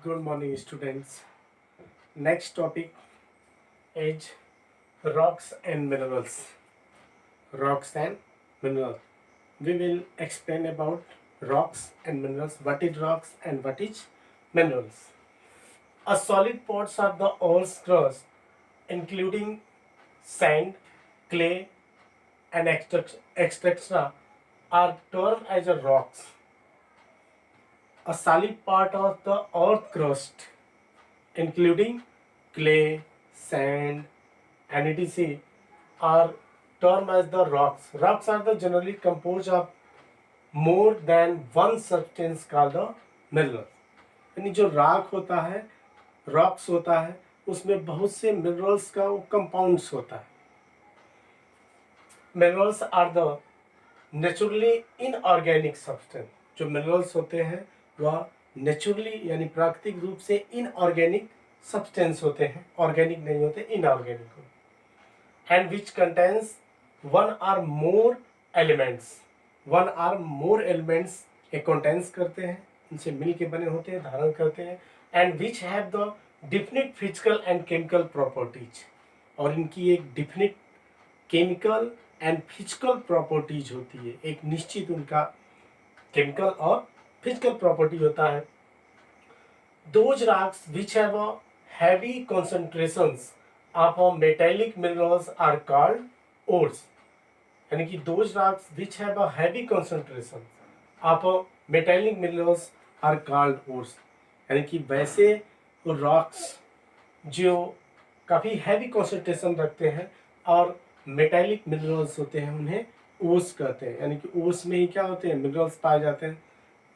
Good morning, students. Next topic is rocks and minerals. Rocks and minerals. We will explain about rocks and minerals. What is rocks and what is minerals? A solid parts of the Earth's crust, including sand, clay, and etc., are termed as a rocks. A solid part of the Earth crust, including clay, sand, and etc., are termed as the rocks. Rocks are the generally composed of more than one substance called the mineral. यानी जो राख होता है, rocks होता है, उसमें बहुत से मिनरल्स का कंपाउंड्स होता है. Minerals are the naturally inorganic substance. जो मिनरल्स होते हैं वह नेचुरली यानी प्राकृतिक रूप से इनऑर्गेनिक सब्सटेंस होते हैं, ऑर्गेनिक नहीं होते, इनऑर्गेनिक होते, and which contains one or more elements. One or more elements ये कंटेन्स करते हैं, इनसे मिल के बने होते हैं, धारण करते हैं, and which have the definite physical and chemical properties. और इनकी एक definite chemical and physical properties होती है, एक निश्चित उनका केमिकल और फिजिकल प्रॉपर्टी होता है. Those rocks which have a heavy concentrations of a metallic minerals are called ores. यानी कि those rocks which have a heavy concentration of a metallic minerals are called ores. यानी कि वैसे rocks जो काफ़ी heavy concentration रखते हैं और मेटेलिक मिनरल्स होते हैं उन्हें ओर्स कहते हैं. यानी कि ओर्स में ही क्या होते हैं, मिनरल्स पाए जाते हैं.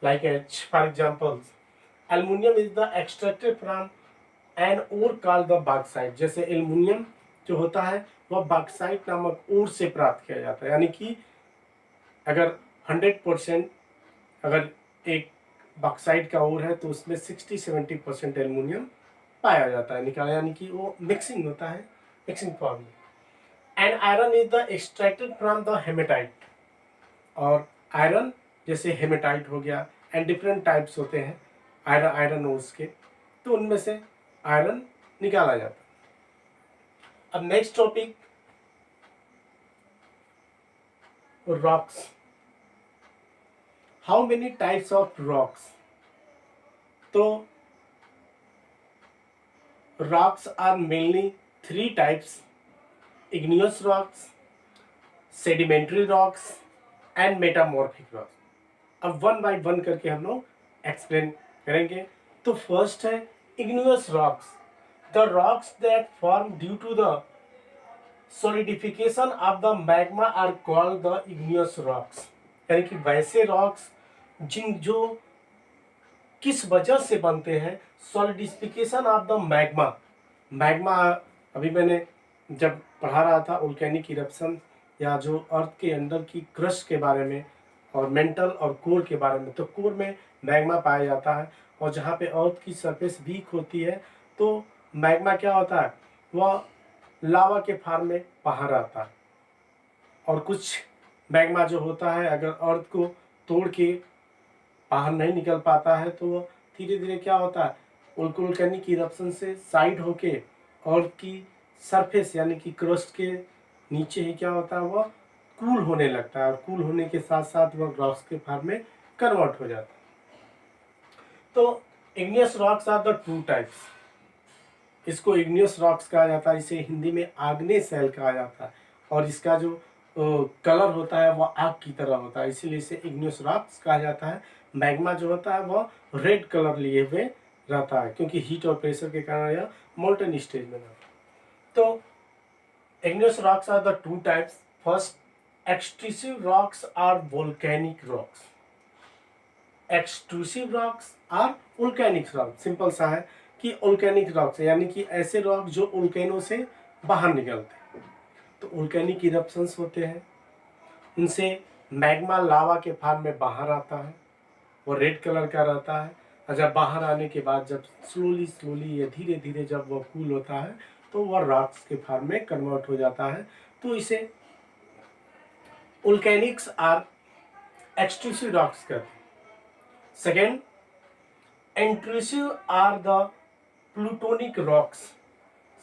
Like H for examples, aluminium is the extracted from an ore called the bauxite. जैसे एल्युमिनियम जो होता है वह बॉक्साइट नामक ओर से प्राप्त किया जाता है. यानी कि अगर 100% अगर एक बॉक्साइट का ओर है तो उसमें 60-70% एल्युमिनियम पाया जाता है, निकाला, यानी कि वो मिक्सिंग होता है, मिक्सिंग फॉर्म में. And iron is the extracted from the hematite. और आयरन जैसे हेमेटाइट हो गया, एंड डिफरेंट टाइप्स होते हैं आयरन ओर्स के, तो उनमें से आयरन निकाला जाता है. अब next topic rocks. How many types of rocks? तो rocks are mainly three types: igneous rocks, sedimentary rocks and metamorphic rocks. अब वन बाय वन करके हम लोग एक्सप्लेन करेंगे. तो फर्स्ट है igneous rocks. The rocks that form due to the solidification of the magma are called the igneous rocks. यानी कि वैसे रॉक्स जो किस वजह से बनते हैं, solidification of the magma. Magma अभी मैंने जब पढ़ा रहा था वोल्केनिक इरप्शन या जो अर्थ के अंदर की क्रस्ट के बारे में और मेंटल और कोर के बारे में, तो कोर में मैग्मा पाया जाता है, और जहाँ पे अर्थ की सरफेस वीक होती है तो मैग्मा क्या होता है, वह लावा के फॉर्म में बाहर आता है. और कुछ मैग्मा जो होता है अगर अर्थ को तोड़ के बाहर नहीं निकल पाता है तो वो धीरे धीरे क्या होता है, वोल्केनिक इरप्शन से साइड होके अर्थ की सरफेस यानी कि क्रस्ट के नीचे ही क्या होता है, वह कूल होने लगता है, और कूल होने के साथ साथ वह रॉक्स के फॉर्म में कन्वर्ट हो जाता है. तो igneous rocks are the two types. इसको इग्नियस रॉक्स कहा जाता है, इसे हिंदी में आग्नेय शैल कहा जाता है, और इसका जो कलर होता है वह आग की तरह होता है, इसीलिए इसे इग्नियस रॉक्स कहा जाता है. मैग्मा जो होता है वह रेड कलर लिए हुए रहता है, क्योंकि हीट और प्रेशर के कारण यह मोल्टन स्टेज में रहता है. तो igneous rocks are the two types. First, extrusive rocks are volcanic rocks. Extrusive rocks are volcanic rocks. Simple सा है कि वोल्केनिक रॉक्स यानी कि ऐसे रॉक जो वोल्केनो से बाहर निकलते हैं. तो वोल्केनिक इरप्शंस होते हैं, उनसे मैग्मा लावा के फॉर्म में बाहर आता है, वो रेड कलर का रहता है, और जब बाहर आने के बाद जब स्लोली या धीरे धीरे जब वो कूल होता है तो वह रॉक्स के फॉर्म में कन्वर्ट हो जाता है. तो इसे वोल्केनिक्स आर एक्सट्रूसिव रॉक्स कहते हैं. Second, intrusive are the plutonic rocks,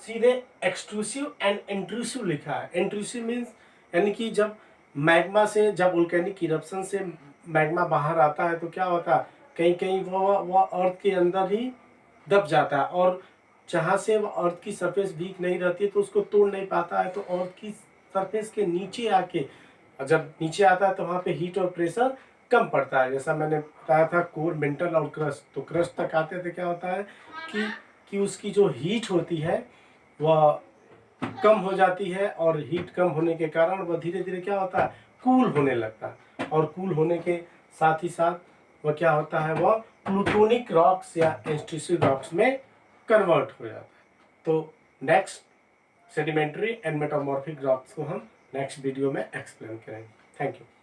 सीधे एक्सट्रूसिव एंड इंट्रूसिव लिखा है। इंट्रूसिव मीन्स यानी कि जब मैग्मा से, जब वोल्केनिक इरप्शन से मैग्मा बाहर आता है तो क्या होता है, कहीं कहीं वो अर्थ के अंदर ही दब जाता है, और जहाँ से वो अर्थ की सरफेस वीक नहीं रहती है तो उसको तोड़ नहीं पाता है, तो अर्थ की सरफेस के नीचे आके, जब नीचे आता है तो वहाँ पे हीट और प्रेशर कम पड़ता है। जैसा मैंने बताया था कोर, मेंटल और क्रस्ट, तो क्रस्ट तक आते थे क्या होता है कि उसकी जो हीट होती है वह कम हो जाती है, और हीट कम होने के कारण वह धीरे धीरे क्या होता है, कूल होने लगता है, और कूल होने के साथ ही साथ वह क्या होता है, वह प्लूटोनिक रॉक्स या इंट्रूसिव रॉक्स में कन्वर्ट हो जाता है। तो next sedimentary and metamorphic rocks को हम नेक्स्ट वीडियो में एक्सप्लेन करेंगे। Thank you.